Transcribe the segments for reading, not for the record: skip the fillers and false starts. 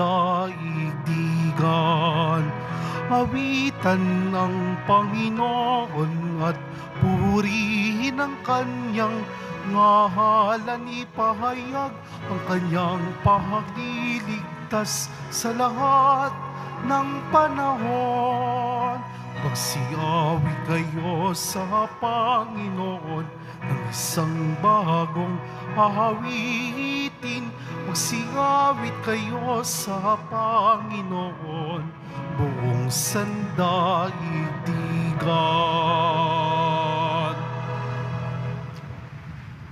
daigdigan. Awitan ng Panginoon at purihin ang kanyang ngalan. Ipahayag ang kanyang pagliligtas sa lahat ng panahon. Magsiawi kayo sa Panginoon ng isang bagong awitin. Magsiawit kayo sa Panginoon, buong sandaigdigan.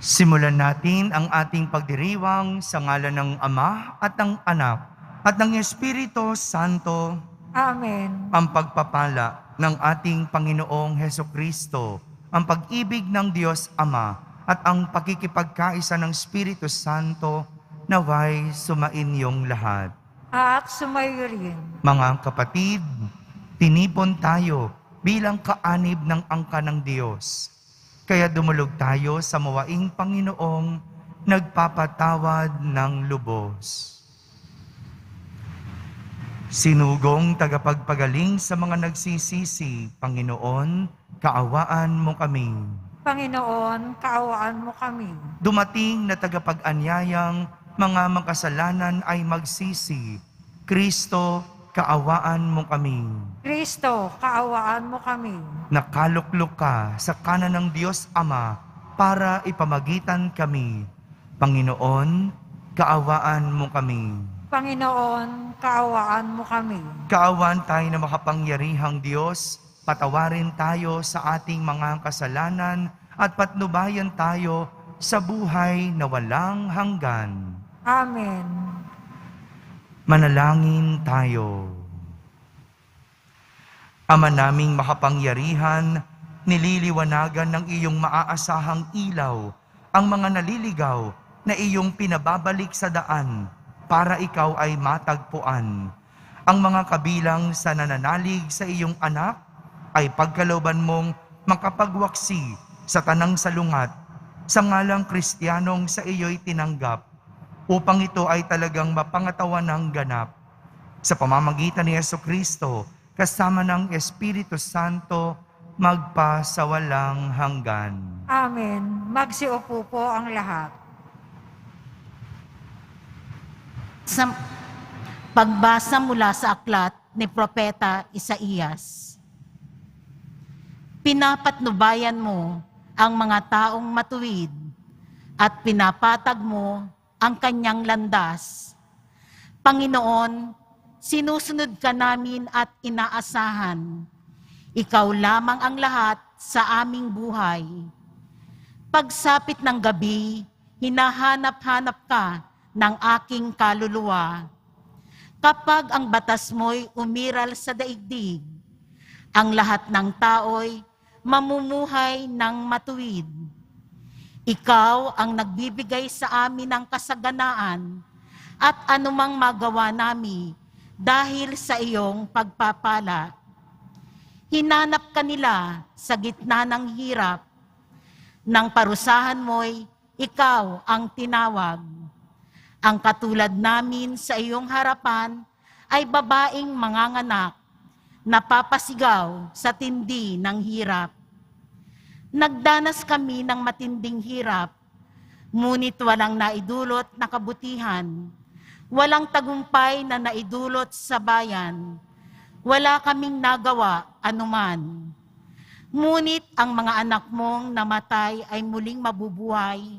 Simulan natin ang ating pagdiriwang sa ngalan ng Ama at ng Anak at ng Espiritu Santo. Amen. Ang pagpapala ng ating Panginoong Hesukristo, ang pag-ibig ng Diyos Ama at ang pakikipagkaisa ng Espiritu Santo naway sumainyong lahat. At sumayo rin. Mga kapatid, tinipon tayo bilang kaanib ng angka ng Diyos. Kaya dumulog tayo sa mawaing Panginoong nagpapatawad ng lubos. Sinugong tagapagpagaling sa mga nagsisisi, Panginoon, kaawaan mo kami. Panginoon, kaawaan mo kami. Dumating na tagapag-anyayang mga makasalanan ay magsisi. Kristo, kaawaan mo kami. Kristo, kaawaan mo kami. Nakaluklok ka sa kanan ng Diyos Ama para ipamagitan kami. Panginoon, kaawaan mo kami. Panginoon, kaawaan mo kami. Kaawaan tayo na makapangyarihang Diyos, patawarin tayo sa ating mga kasalanan at patnubayan tayo sa buhay na walang hanggan. Amen. Manalangin tayo. Ama naming makapangyarihan, nililiwanagan ng iyong maaasahang ilaw ang mga naliligaw na iyong pinababalik sa daan para ikaw ay matagpuan. Ang mga kabilang sa nananalig sa iyong anak ay pagkalooban mong makapagwaksi sa tanang salungat sa ngalang Kristiyanong sa iyo'y tinanggap upang ito ay talagang mapangatawan ng ganap. Sa pamamagitan ni Jesucristo, kasama ng Espiritu Santo, magpasawalang hanggan. Amen. Magsiupo po ang lahat. Sa pagbasa mula sa aklat ni Propeta Isaías. Pinapatnubayan mo ang mga taong matuwid at pinapatag mo ang kanyang landas. Panginoon, sinusunod ka namin at inaasahan. Ikaw lamang ang lahat sa aming buhay. Pagsapit ng gabi, hinahanap-hanap ka ng aking kaluluwa. Kapag ang batas mo'y umiral sa daigdig, ang lahat ng tao'y mamumuhay ng matuwid. Ikaw ang nagbibigay sa amin ng kasaganaan at anumang magawa nami dahil sa iyong pagpapala. Hinanap ka nila sa gitna ng hirap. Nang parusahan mo'y ikaw ang tinawag. Ang katulad namin sa iyong harapan ay babaeng manganganak, napapasigaw sa tindi ng hirap. Nagdanas kami ng matinding hirap, ngunit walang naidulot na kabutihan, walang tagumpay na naidulot sa bayan, wala kaming nagawa anuman. Ngunit ang mga anak mong namatay ay muling mabubuhay,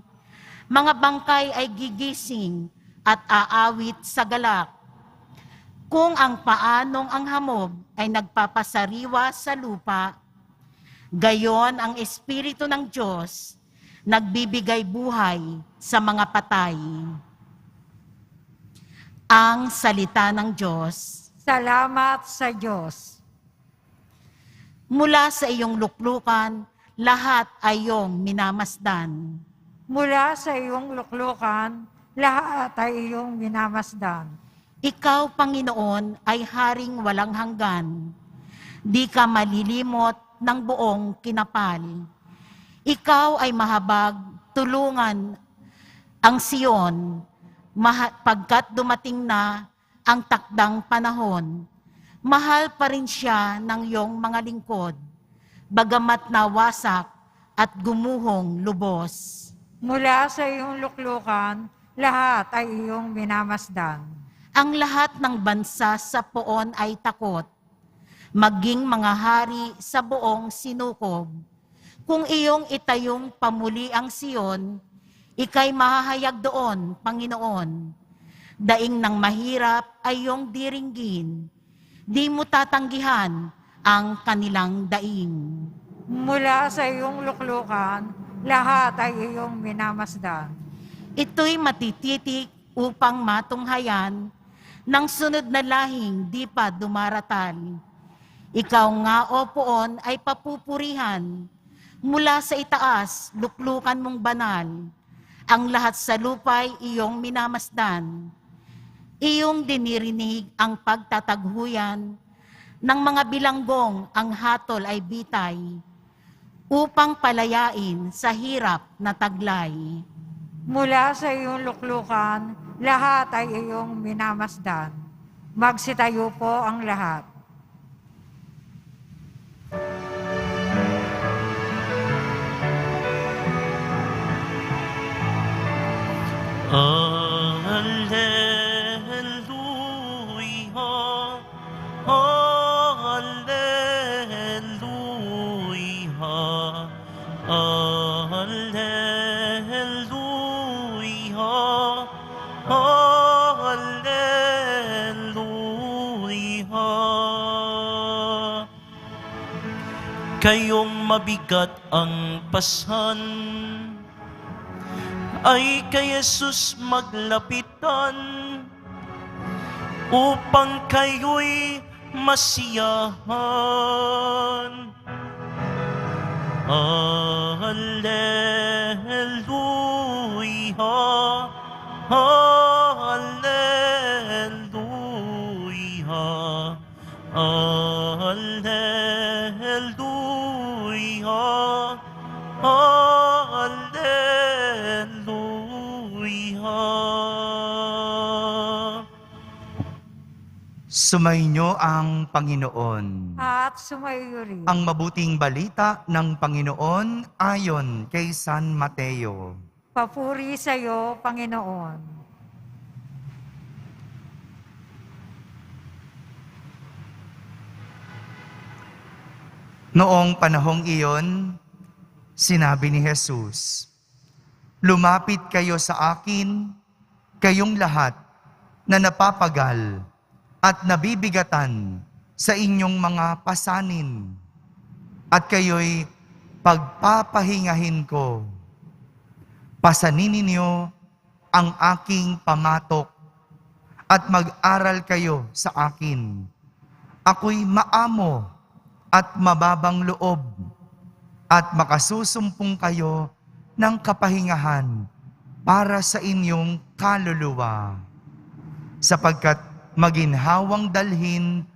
mga bangkay ay gigising at aawit sa galak. Kung ang paanong ang hamog ay nagpapasariwa sa lupa, gayon ang Espiritu ng Diyos nagbibigay buhay sa mga patay. Ang salita ng Diyos. Salamat sa Diyos. Mula sa iyong luklukan, lahat ay iyong minamasdan. Mula sa iyong luklukan, lahat ay iyong minamasdan. Ikaw, Panginoon, ay haring walang hanggan. Di ka malilimot ng buong kinapal. Ikaw ay mahabag, tulungan ang Siyon, pagkat dumating na ang takdang panahon, mahal pa rin siya ng iyong mga lingkod, bagamat nawasak at gumuhong lubos. Mula sa iyong luklukan, lahat ay iyong minamasdan. Ang lahat ng bansa sa poon ay takot, maging mga hari sa buong sinukob. Kung iyong itayong pamuli ang Siyon, ika'y mahahayag doon, Panginoon. Daing ng mahirap ay iyong diringgin, di mo tatanggihan ang kanilang daing. Mula sa iyong luklukan, lahat ay iyong minamasdan. Ito'y matititik upang matunghayan ng sunod na lahing di pa dumaratal. Ikaw nga, O Poon, ay papupurihan. Mula sa itaas, luklukan mong banal. Ang lahat sa lupa'y iyong minamasdan. Iyong dinirinig ang pagtataghuyan ng mga bilanggong ang hatol ay bitay upang palayain sa hirap na taglay. Mula sa iyong luklukan, lahat ay iyong minamasdan. Magsitayo po ang lahat. Alleluia, Alleluia, Alleluia, Alleluia. Kayong mabigat ang pasan, ay kay Jesus maglapitan, upang kayo'y masiyahan. Alleluia, Alleluia, Alleluia, Alleluia. Sumainyo ang Panginoon. At sumayo rin. Ang mabuting balita ng Panginoon ayon kay San Mateo. Papuri sa iyo, Panginoon. Noong panahong iyon, sinabi ni Jesus, "Lumapit kayo sa akin, kayong lahat na napapagal at nabibigatan sa inyong mga pasanin, at kayo'y pagpapahingahin ko. Pasanin ninyo ang aking pamatok at mag-aral kayo sa akin. Ako'y maamo at mababang loob, at makasusumpong kayo ng kapahingahan para sa inyong kaluluwa. Sapagkat maginhawang dalhin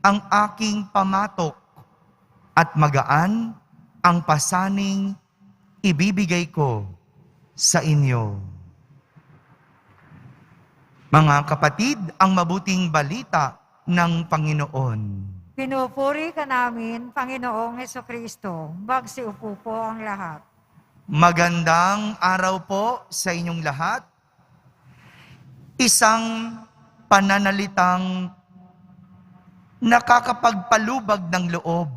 ang aking pamatok at magaan ang pasaning ibibigay ko sa inyo." Mga kapatid, ang mabuting balita ng Panginoon. Pinupuri ka namin, Panginoong Hesukristo. Magsiupo po ang lahat. Magandang araw po sa inyong lahat. Isang pananalitang nakakapagpalubag ng loob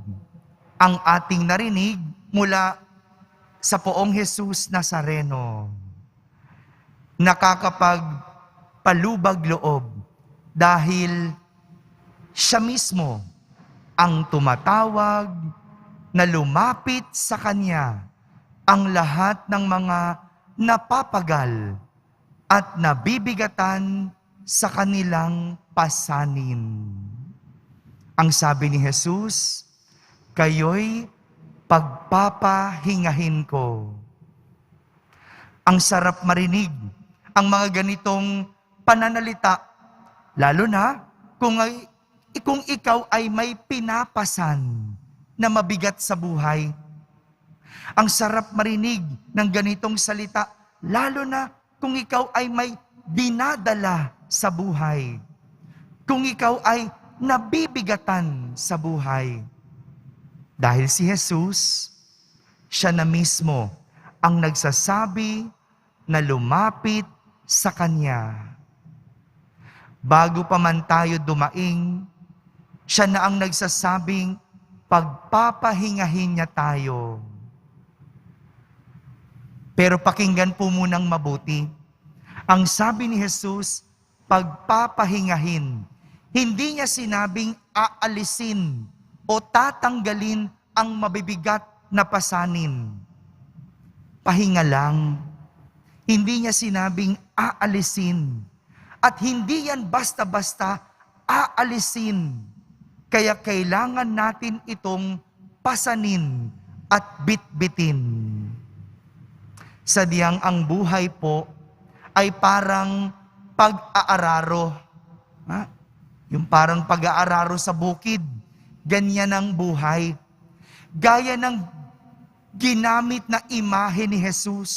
ang ating narinig mula sa Poong Jesus Nazareno. Nakakapagpalubag loob dahil siya mismo ang tumatawag na lumapit sa Kanya ang lahat ng mga napapagal at nabibigatan sa kanilang pasanin. Ang sabi ni Jesus, "Kayo'y pagpapahingahin ko." Ang sarap marinig ang mga ganitong pananalita, lalo na kung ikaw ay may pinapasan na mabigat sa buhay. Ang sarap marinig ng ganitong salita, lalo na kung ikaw ay may dinadala sa buhay. kung ikaw ay nabibigatan sa buhay. Dahil si Jesus, siya na mismo ang nagsasabi na lumapit sa Kanya. Bago pa man tayo dumaing, siya na ang nagsasabing pagpapahingahin niya tayo. Pero pakinggan po munang mabuti. Ang sabi ni Jesus, pagpapahingahin. Hindi niya sinabing aalisin o tatanggalin ang mabibigat na pasanin. Pahinga lang. Hindi niya sinabing aalisin. At hindi yan basta-basta aalisin. Kaya kailangan natin itong pasanin at bitbitin. Sadyang ang buhay po ay parang pag-aararo. Yung parang pag-aararo sa bukid. Ganyan ang buhay. Gaya ng ginamit na imahe ni Jesus.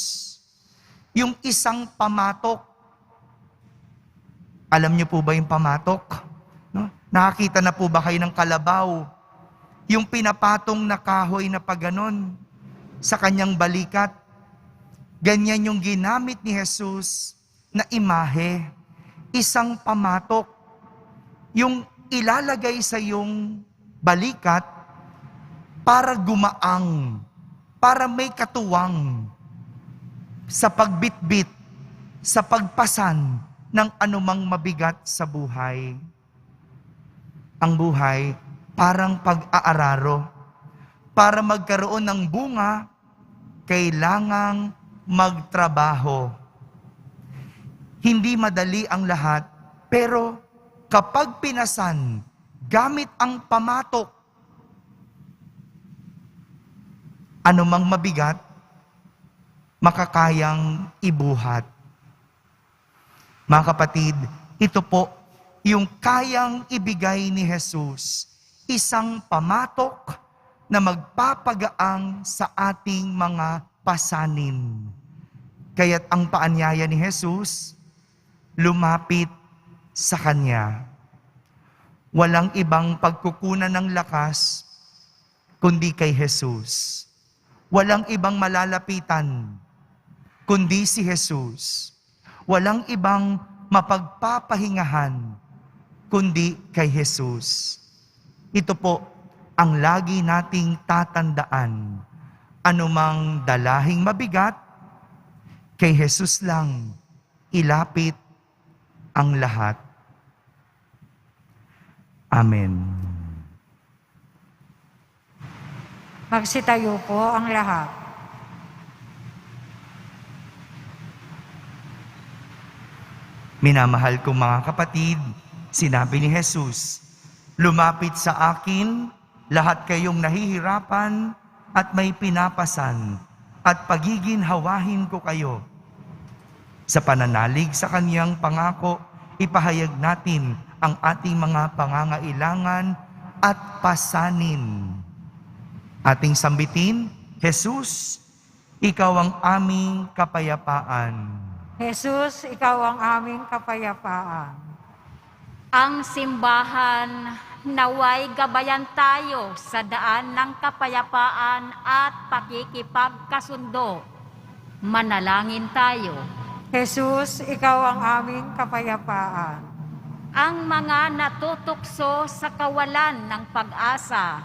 Yung isang pamatok. Alam niyo po ba yung pamatok? No? Nakakita na po ba kayo ng kalabaw? Yung pinapatong na kahoy na paganon sa kanyang balikat. Ganyan yung ginamit ni Jesus na imahe. Isang pamatok. Yung ilalagay sa iyong balikat para gumaang, para may katuwang sa pagbitbit, sa pagpasan ng anumang mabigat sa buhay. Ang buhay parang pag-aararo. Para magkaroon ng bunga, kailangang magtrabaho. Hindi madali ang lahat, pero kapag pinasan, gamit ang pamatok, anumang mabigat, makakayang ibuhat. Mga kapatid, ito po yung kayang ibigay ni Jesus, isang pamatok na magpapagaang sa ating mga pasanin. Kaya't ang paanyaya ni Jesus, lumapit sa Kanya. Walang ibang pagkukunan ng lakas, kundi kay Jesus. Walang ibang malalapitan, kundi si Jesus. Walang ibang mapagpapahingahan, kundi kay Jesus. Ito po ang lagi nating tatandaan. Anumang dalahing mabigat, kay Jesus lang ilapit ang lahat. Amen. Magsitayo po ang lahat. Minamahal kong mga kapatid, sinabi ni Jesus, lumapit sa akin lahat kayong nahihirapan at may pinapasan, at pagiginhawahin ko kayo. Sa pananalig sa Kanyang pangako, ipahayag natin ang ating mga pangangailangan at pasanin. Ating sambitin, Jesus, Ikaw ang aming kapayapaan. Jesus, Ikaw ang aming kapayapaan. Ang simbahan naway gabayan tayo sa daan ng kapayapaan at pakikipagkasundo. Manalangin tayo. Jesus, Ikaw ang aming kapayapaan. Ang mga natutukso sa kawalan ng pag-asa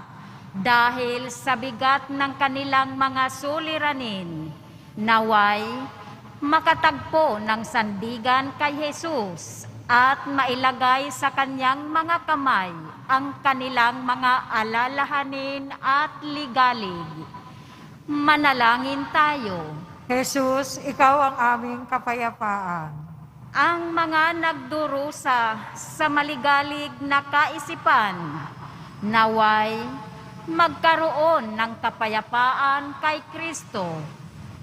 dahil sa bigat ng kanilang mga suliranin, naway makatagpo ng sandigan kay Jesus at mailagay sa Kanyang mga kamay ang kanilang mga alalahanin at ligalig. Manalangin tayo. Jesus, Ikaw ang aming kapayapaan. Ang mga nagdurusa sa maligalig na kaisipan, naway magkaroon ng kapayapaan kay Kristo.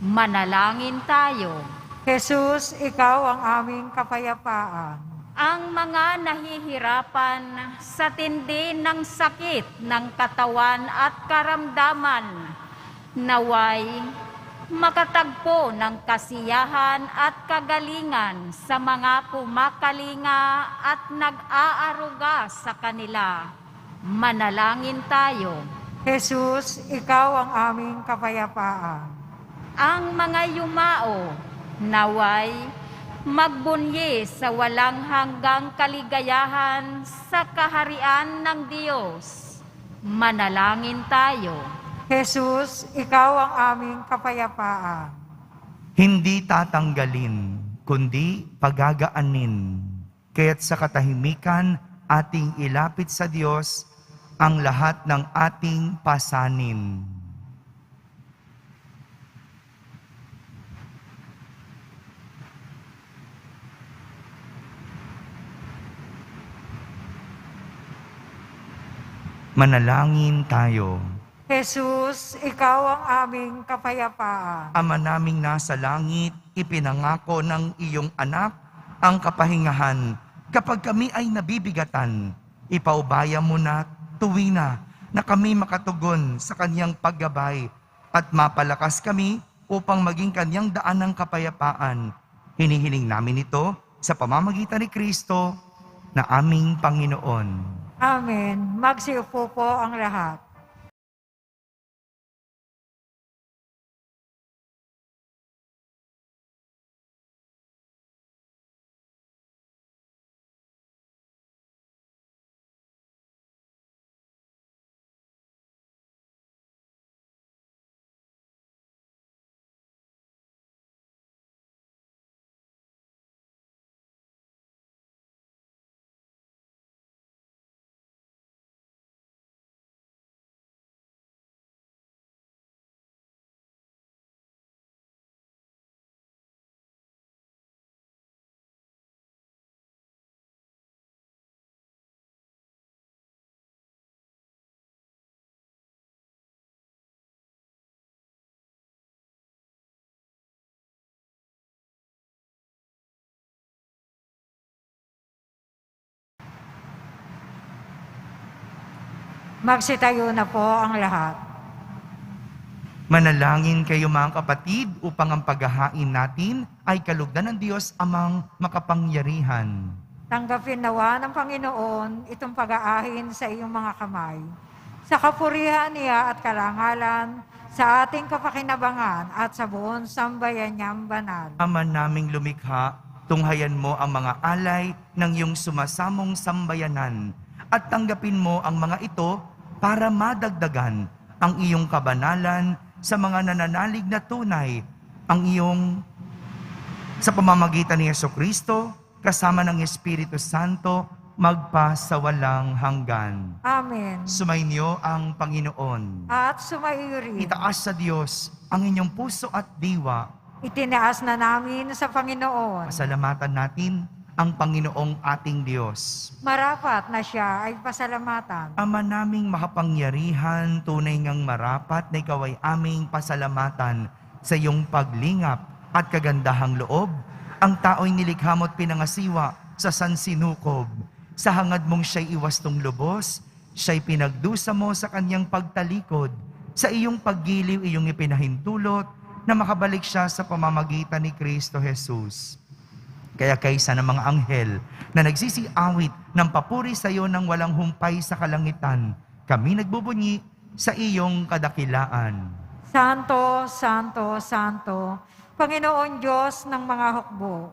Manalangin tayo. Jesus, Ikaw ang aming kapayapaan. Ang mga nahihirapan sa tindi ng sakit ng katawan at karamdaman, naway makatagpo ng kasiyahan at kagalingan sa mga kumakalinga at nag-aaruga sa kanila. Manalangin tayo. Jesus, ikaw ang aming kapayapaan. Ang mga yumao, naway magbunyi sa walang hanggang kaligayahan sa kaharian ng Diyos. Manalangin tayo. Jesus, ikaw ang aming kapayapaan. Hindi tatanggalin, kundi pagagaanin. Kaya't sa katahimikan, ating ilapit sa Diyos ang lahat ng ating pasanin. Manalangin tayo. Jesus, ikaw ang aming kapayapaan. Ama naming nasa langit, ipinangako ng iyong anak ang kapahingahan. Kapag kami ay nabibigatan, ipaubaya mo na tuwing na kami makatugon sa kanyang paggabay at mapalakas kami upang maging kanyang daan ng kapayapaan. Hinihiling namin ito sa pamamagitan ni Kristo na aming Panginoon. Amen. Magsiupo po ang lahat. Magsitayo na po ang lahat. Manalangin kayo mga kapatid upang ang paghahain natin ay kalugdan ng Diyos amang makapangyarihan. Tanggapin nawa ng Panginoon itong pag-aahin sa iyong mga kamay. Sa kapurihan niya at karangalan, sa ating kapakinabangan at sa buong sambayan niyang banal. Ama naming lumikha, tunghayan mo ang mga alay ng iyong sumasamong sambayanan at tanggapin mo ang mga ito para madagdagan ang iyong kabanalan sa mga nananalig na tunay ang iyong sa pamamagitan ni Jesucristo kasama ng Espiritu Santo magpa sa walang hanggan. Amen. Sumainyo ang Panginoon. At sumaiyo rin. Itaas sa Diyos ang inyong puso at diwa. Itinaas na namin sa Panginoon. Pasalamatan natin ang Panginoong ating Diyos. Marapat na siya ay pasalamatan. Ama naming makapangyarihan, tunay ngang marapat na ikaw ay aming pasalamatan sa iyong paglingap at kagandahang loob. Ang tao'y nilikha mo't pinangasiwa sa sansinukob. Sa hangad mong siya'y iwastong lubos, siya'y pinagdusa mo sa kanyang pagtalikod. Sa iyong paggiliw, iyong ipinahintulot na makabalik siya sa pamamagitan ni Kristo Jesus. Kaya kaysa ng mga anghel na nagsisiawit ng papuri sa iyo ng walang humpay sa kalangitan, kami nagbubunyi sa iyong kadakilaan. Santo, Santo, Santo, Panginoon Diyos ng mga hukbo,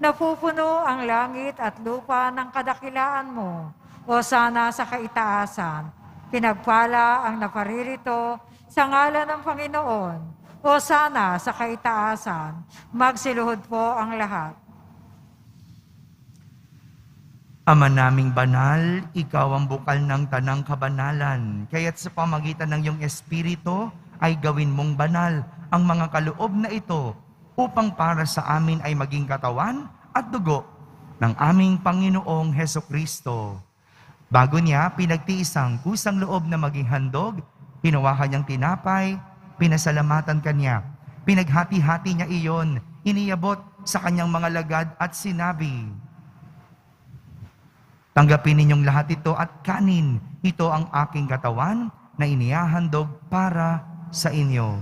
napupuno ang langit at lupa ng kadakilaan mo, o sana sa kaitaasan. Pinagpala ang naparirito sa ngalan ng Panginoon, o sana sa kaitaasan. Magsiluhod po ang lahat. Ama naming banal, ikaw ang bukal ng tanang kabanalan. Kaya't sa pamagitan ng iyong Espiritu ay gawin mong banal ang mga kaloob na ito upang para sa amin ay maging katawan at dugo ng aming Panginoong Hesukristo. Bago niya pinagtiis ang kusang loob na maging handog, hinawakan niyang tinapay, pinasalamatan kanya. Pinaghati-hati niya iyon, iniabot sa kanyang mga lagad at sinabi, tanggapin ninyong lahat ito at kanin. Ito ang aking katawan na inihahandog para sa inyo.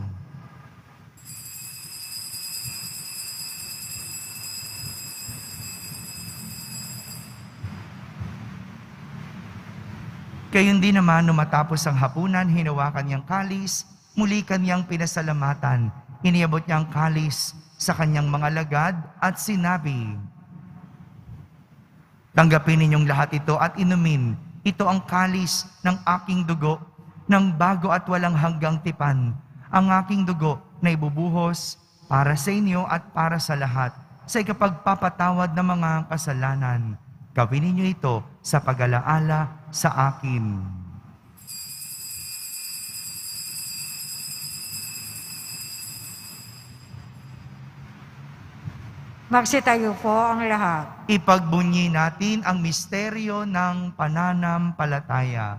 Gayon din naman, nung matapos ang hapunan, hinawakan niyang kalis, muli kanyang pinasalamatan. Iniabot niya ang kalis sa kanyang mga lagad at sinabi, "Tanggapin ninyong lahat ito at inumin. Ito ang kalis ng aking dugo, ng bago at walang hanggang tipan. Ang aking dugo na ibubuhos para sa inyo at para sa lahat, sa ikapagpapatawad ng mga kasalanan. Gawin ninyo ito sa pag-alaala sa akin." Magsitayo po ang lahat. Ipagbunyi natin ang misteryo ng pananampalataya.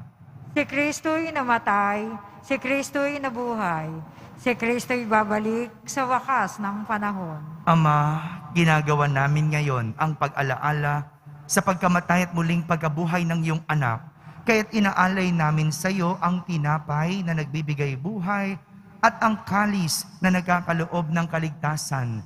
Si Kristo'y namatay, si Kristo'y nabuhay, si Kristo'y babalik sa wakas ng panahon. Ama, ginagawa namin ngayon ang pag-alaala sa pagkamatay at muling pagkabuhay ng iyong anak. Kaya't inaalay namin sa iyo ang tinapay na nagbibigay buhay at ang kalis na nagkakaloob ng kaligtasan.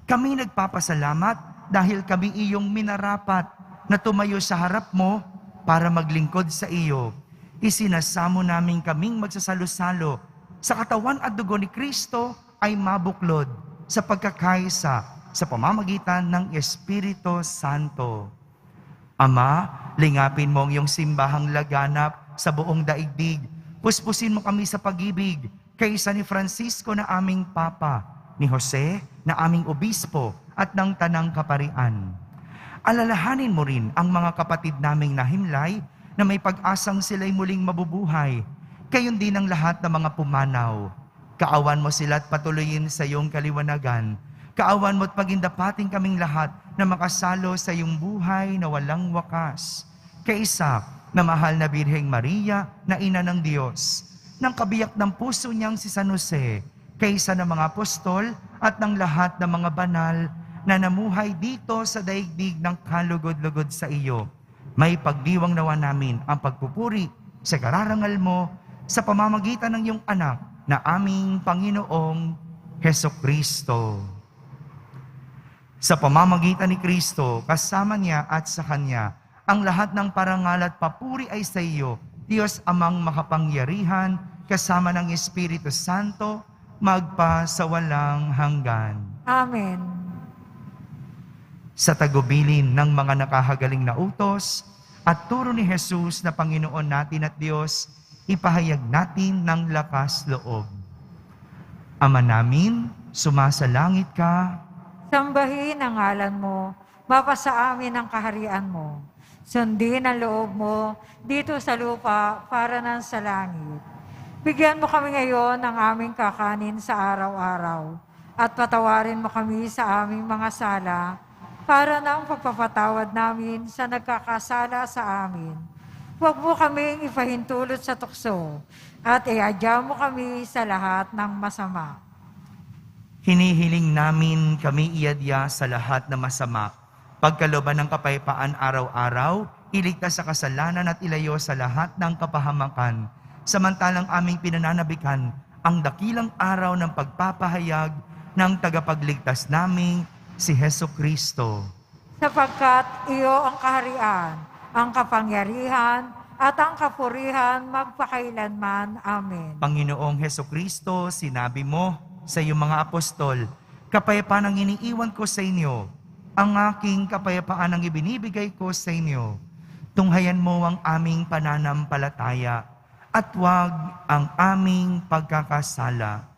Kami nagpapasalamat dahil kami iyong minarapat na tumayo sa harap mo para maglingkod sa iyo. Isinasamo namin kaming magsasalo-salo sa katawan at dugo ni Kristo ay mabuklod sa pagkakaisa sa pamamagitan ng Espiritu Santo. Ama, lingapin mo ang iyong simbahang laganap sa buong daigdig. Puspusin mo kami sa pag-ibig kaysa ni Francisco na aming Papa, ni Jose na aming Obispo at ng Tanang Kaparian. Alalahanin mo rin ang mga kapatid naming nahimlay na may pag-asang sila'y muling mabubuhay. Gayon din ang lahat ng mga pumanaw. Kaawan mo sila at patuloyin sa iyong kaliwanagan. Kaawan mo at pagindapating kaming lahat na makasalo sa iyong buhay na walang wakas. Kaisa na mahal na Birheng Maria na ina ng Diyos, ng kabiyak ng puso niyang si San Jose, kaysa ng mga apostol at ng lahat ng mga banal na namuhay dito sa daigdig ng kalugod-lugod sa iyo. May pagdiwang nawa namin ang pagpupuri sa kararangal mo sa pamamagitan ng iyong anak na aming Panginoong Hesukristo. Sa pamamagitan ni Kristo, kasama niya at sa Kanya, ang lahat ng parangal at papuri ay sa iyo, Diyos Amang makapangyarihan, kasama ng Espiritu Santo, magpa sa walang hanggan. Amen. Sa tagubilin ng mga nakahagaling na utos at turo ni Jesus na Panginoon natin at Diyos, ipahayag natin ng lakas loob. Ama namin, sumasalangit ka. Sambahin ang ngalan mo, mapasa amin ang kaharian mo. Sundin ang loob mo dito sa lupa para nan sa langit. Bigyan mo kami ngayon ng aming kakanin sa araw-araw at patawarin mo kami sa aming mga sala para ng pagpapatawad namin sa nagkakasala sa amin. Huwag mo kaming ipahintulot sa tukso at iadya mo kami sa lahat ng masama. Hinihiling namin kami iadya sa lahat ng masama. Pagkalooban ng kapayapaan araw-araw, iligtas sa kasalanan at ilayo sa lahat ng kapahamakan. Samantalang aming pinananabikan ang dakilang araw ng pagpapahayag ng tagapagligtas naming si Hesukristo. Sapagkat iyo ang kaharian, ang kapangyarihan, at ang kapurihan magpakailanman. Amen. Panginoong Hesukristo, sinabi mo sa iyong mga apostol, "Kapayapaan ang iniiwan ko sa inyo, ang aking kapayapaan ang ibinibigay ko sa inyo. Tunghayan mo ang aming pananampalataya at huwag ang aming pagkakasala.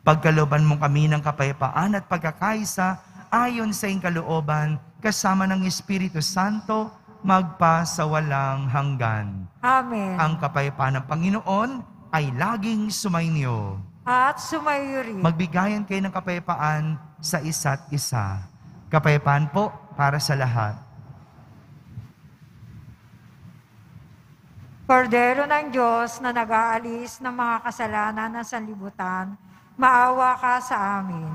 Pagkalooban mo kami ng kapayapaan at pagkakaisa ayon sa iyong kalooban, kasama ng Espiritu Santo, magpa sa walang hanggan." Amen. Ang kapayapaan ng Panginoon ay laging sumainyo. At sumayo rin. Magbigayan kayo ng kapayapaan sa isa't isa. Kapayapaan po para sa lahat. Kordero ng Diyos na nag-aalis ng mga kasalanan ng sanlibutan, maawa ka sa amin.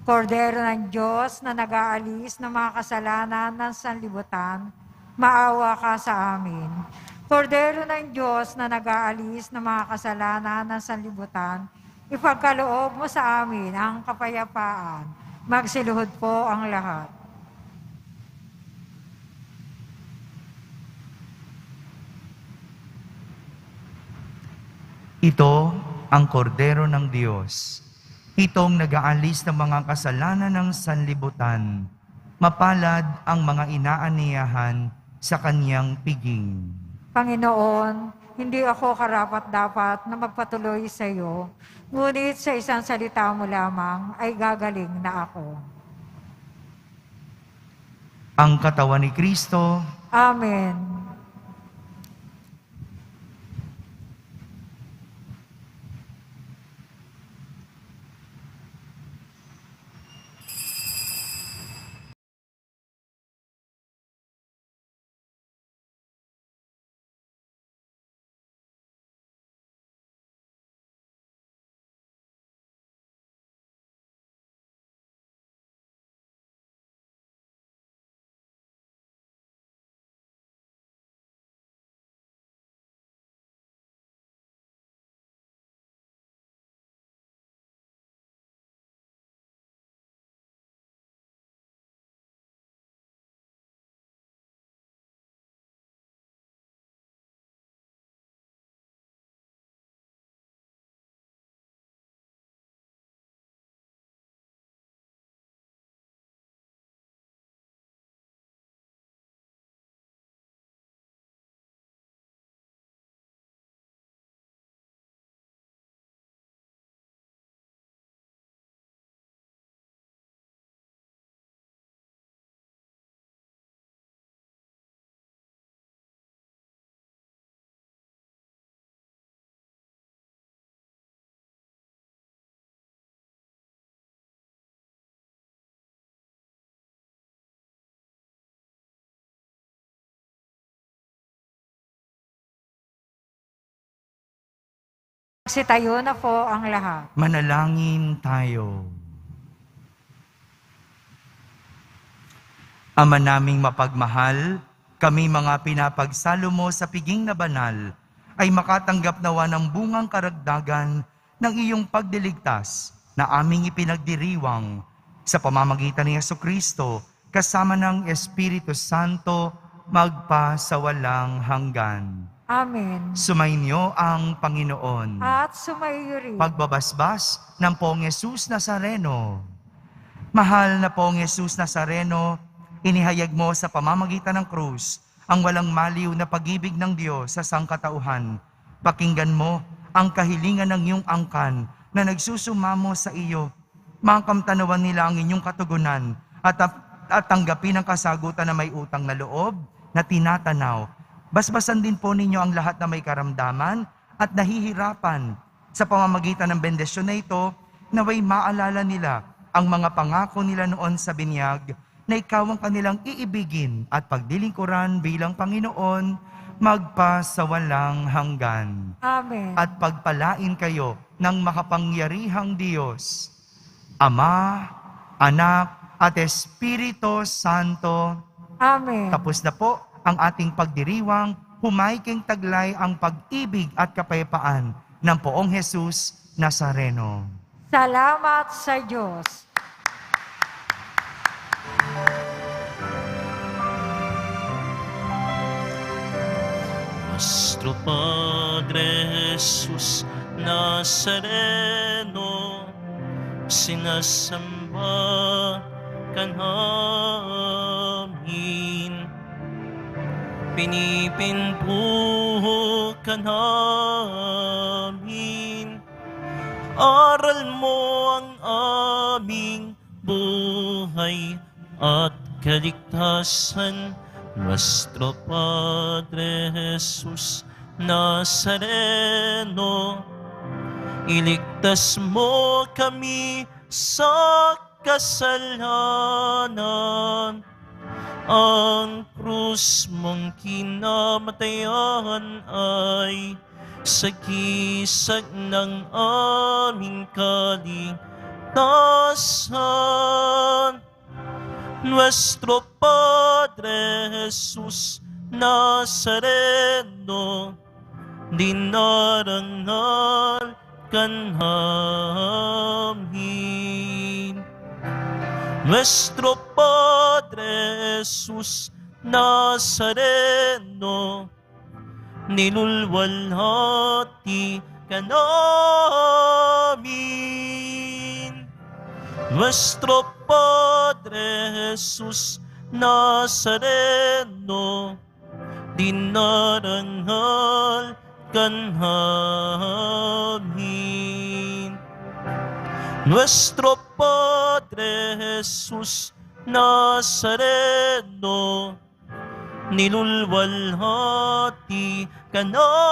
Kordero ng Diyos na nag-aalis ng mga kasalanan ng sanlibutan, maawa ka sa amin. Kordero ng Diyos na nag-aalis ng mga kasalanan ng sanlibutan, ipagkaloob mo sa amin ang kapayapaan. Magsiluhod po ang lahat. Ito ang kordero ng Diyos. Itong nag-aalis ng mga kasalanan ng sanlibutan. Mapalad ang mga inaaniyahan sa kanyang piging. Panginoon, hindi ako karapat-dapat na magpatuloy sa iyo, ngunit sa isang salita mo lamang ay gagaling na ako. Ang katawan ni Kristo, Amen. Magsitayo na po ang lahat. manalangin tayo. Ama naming mapagmahal, kami mga pinapagsalo mo sa piging na banal, ay makatanggap nawa ng bungang karagdagan ng iyong pagdiligtas na aming ipinagdiriwang sa pamamagitan ni Jesucristo kasama ng Espiritu Santo magpa sa walang hanggan. Amen. Sumainyo ang Panginoon. At sumaiyo rin. Pagbabasbas ng Poong Jesus Nazareno. Mahal na Poong Jesus Nazareno, inihayag mo sa pamamagitan ng krus ang walang maliw na pag-ibig ng Diyos sa sangkatauhan. Pakinggan mo ang kahilingan ng iyong angkan na nagsusumamo sa iyo. Makamtanawan nila ang inyong katugunan at tanggapin ang kasagutan na may utang na loob na tinatanaw. Basbasan din po ninyo ang lahat na may karamdaman at nahihirapan. Sa pamamagitan ng bendisyon na ito, naway maalala nila ang mga pangako nila noon sa binyag na ikaw ang kanilang iibigin at pagdilingkuran bilang Panginoon magpa sa walang hanggan. Amen. At pagpalain kayo ng makapangyarihang Diyos, Ama, Anak, at Espiritu Santo. Amen. Tapos na po ang ating pagdiriwang, humaiking taglay ang pag-ibig at kapayapaan ng Poong Jesus Nazareno. Salamat sa Diyos. Nuestro Padre Jesus Nazareno, sinasamba ka namin. Pinipinto ka namin. Aral mo ang aming buhay at kaligtasan. Nuestro Padre Jesus Nazareno, iligtas mo kami sa kasalanan. Ang krus mong kinamatayan ay sagisag ng aming kaligtasan. Nuestro Padre Jesus Nazareno, dinarangal ka namin. Nuestro Padre Jesus Nazareno, nilulwalhati ka namin. Nuestro Padre Jesus Nazareno, dinarangal ka namin. Nuestro Padre Jesus Nazareno, nilulwalhati ka namin.